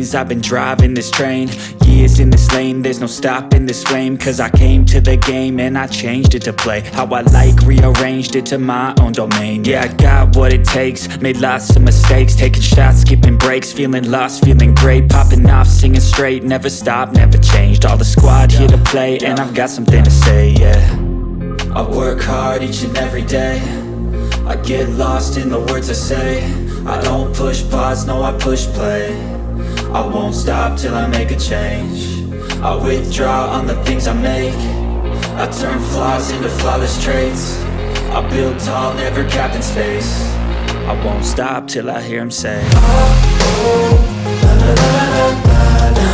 lanes, I've been driving this train. Years in this lane, there's no stopping this flame. Cause I came to the game and I changed it to play how I like, rearranged it to my own domain. Yeah, I got what it takes, made lots of mistakes, taking shots, skipping breaks, feeling lost, feeling great, popping off, singing straight, never stopped, never changed. All the squad here to play, and I've got something to say, yeah. I work hard each and every day, I get lost in the words I say. I don't push pause, no I push play. I won't stop till I make a change. I withdraw on the things I make. I turn flaws into flawless traits. I build tall, never capped in space. I won't stop till I hear him say, oh, oh, la la la la la la.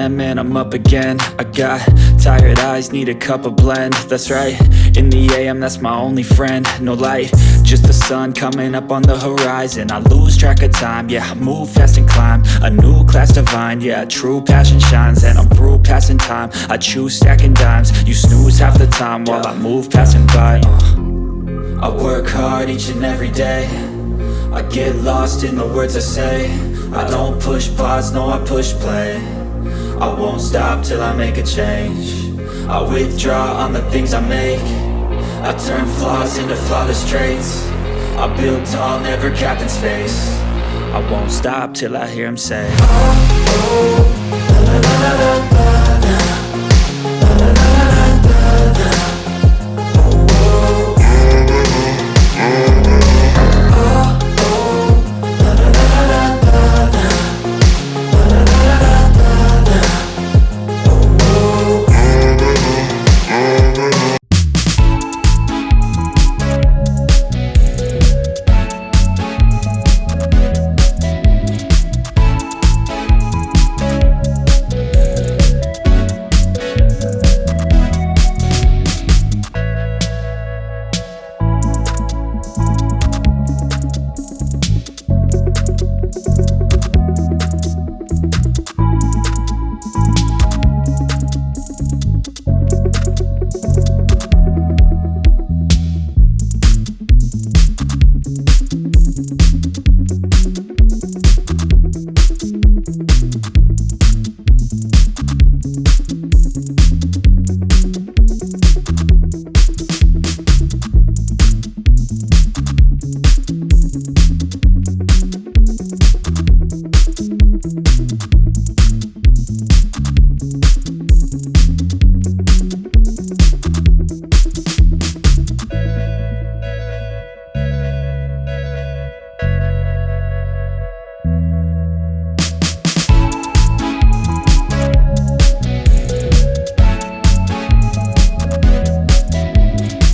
And I'm up again. I got tired eyes, need a cup of blend. That's right, in the AM, that's my only friend. No light, just the sun coming up on the horizon. I lose track of time, yeah, I move fast and climb a new class divine, yeah, true passion shines. And I'm through passing time, I choose stacking dimes. You snooze half the time while I move passing by. I work hard each and every day, I get lost in the words I say. I don't push pause, no I push play. I won't stop till I make a change. I withdraw on the things I make. I turn flaws into flawless traits. I build tall, never capped in space. I won't stop till I hear him say, oh, oh, la la la la la.